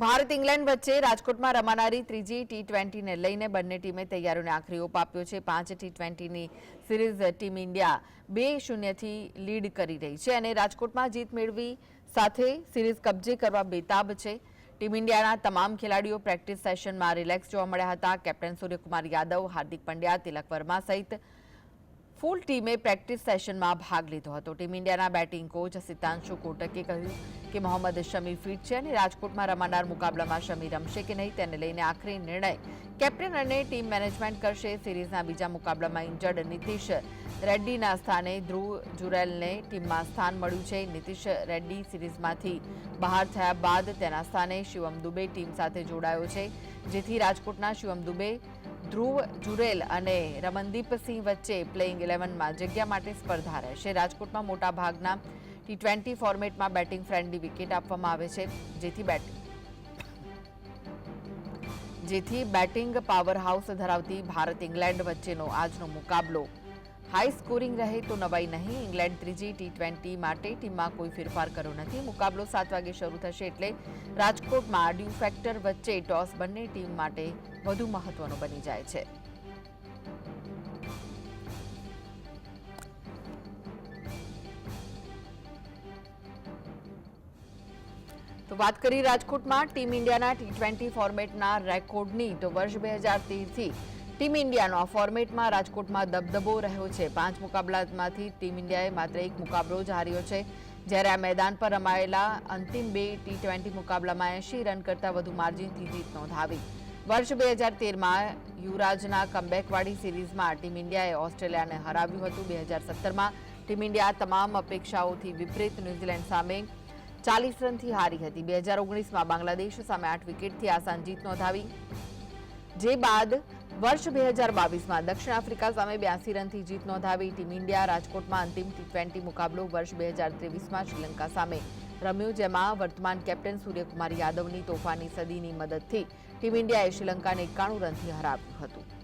Bharat England વચ્ચે રાજકોટમાં રમાનારી ત્રીજી ટી20ને લઈને બંને ટીમે તૈયારીઓને આખરી ઓપ આપ્યો છે। 5 ટી20ની સિરીઝ ટીમ ઇન્ડિયા 2-0થી લીડ કરી રહી છે અને રાજકોટમાં જીત મેળવી સાથે સિરીઝ કબજે કરવા બેતાબ છે। ટીમ ઇન્ડિયાના તમામ ખેલાડીઓ પ્રેક્ટિસ સેશનમાં રિલેક્સ જોવા મળ્યા હતા। કેપ્ટન સૂર્યકુમાર યાદવ, હાર્દિક પંડ્યા, તિલક વર્મા સહિત ફૂલ ટીમે પ્રેક્ટિસ સેશનમાં ભાગ લીધો હતો। ટીમ ઇન્ડિયાના બેટિંગ કોચ સિતાંશુ કોટકે કહ્યું કે મોહમ્મદ શમી ફિટ છે અને રાજકોટમાં રમાનાર મુકાબલામાં શમી રમશે કે નહીં તેને લઈને આખરી નિર્ણય કેપ્ટન અને ટીમ મેનેજમેન્ટ કરશે। સિરીઝના બીજા મુકાબલામાં ઇન્જર્ડ નીતિશ રેડ્ડીના સ્થાને ધ્રુવ જુરેલને ટીમમાં સ્થાન મળ્યું છે। નીતિશ રેડ્ડી સિરીઝમાંથી બહાર થયા બાદ તેના સ્થાને શિવમ દુબે ટીમ સાથે જોડાયો છે, જેથી રાજકોટના શિવમ દુબે, ધ્રુવ જુરેલ અને રમનદીપસિંહ વચ્ચે પ્લેઇંગ 11માં જગ્યા માટે સ્પર્ધા રહેશે। રાજકોટમાં મોટાભાગના ટી20 ફોર્મેટમાં બેટિંગ ફ્રેન્ડલી વિકેટ આપવામાં આવે છે, જેથી બેટિંગ પાવરહાઉસ ધરાવતી ભારત ઇંગ્લેન્ડ વચ્ચેનો આજનો મુકાબલો હાઈ સ્કોરિંગ રહે તો નવાઈ નહીં। ઇંગ્લેન્ડ ત્રીજી ટી20 માટે ટીમમાં કોઈ ફેરફાર કર્યો નથી। મુકાબલો 7 વાગે શરૂ થશે એટલે રાજકોટમાં ડ્યુ ફેક્ટર વચ્ચે ટોસ બંને ટીમ માટે વધુ મહત્વનો બની જાય છે। તો વાત કરી રાજકોટમાં ટીમ ઇન્ડિયાના ટી20 ફોર્મેટના રેકોર્ડની, તો વર્ષ 2013થી ટીમ ઇન્ડિયાનો આ ફોર્મેટમાં રાજકોટમાં દબદબો રહ્યો છે। 5 મુકાબલામાંથી ટીમ ઇન્ડિયાએ માત્ર 1 મુકાબલો જ હાર્યો છે, જ્યારે આ મેદાન પર રમાયેલા અંતિમ 2 ટી20 મુકાબલામાં 80 રન કરતાં વધુ માર્જિનથી જીત નોંધાવી। વર્ષ 2013માં યુવરાજના કમબેકવાળી સિરીઝમાં ટીમ ઇન્ડિયાએ ઓસ્ટ્રેલિયાને હરાવ્યું હતું। 2017માં ટીમ ઇન્ડિયા તમામ અપેક્ષાઓથી વિપરીત ન્યૂઝીલેન્ડ સામે 40 રનથી હારી હતી। 2019માં બાંગ્લાદેશ સામે 8 વિકેટથી આસાન જીત નોંધાવી, જે બાદ વર્ષ 2022માં દક્ષિણ આફ્રિકા સામે 82 રનથી જીત નોંધાવી। ટીમ ઇન્ડિયા રાજકોટમાં અંતિમ ટી20 મુકાબલો વર્ષ 2023માં શ્રીલંકા સામે રમ્યો, જેમાં વર્તમાન કેપ્ટન સૂર્યકુમાર યાદવની તોફાની સદીની મદદથી ટીમ ઇન્ડિયાએ શ્રીલંકાને 91 રનથી હરાવ્યું હતું।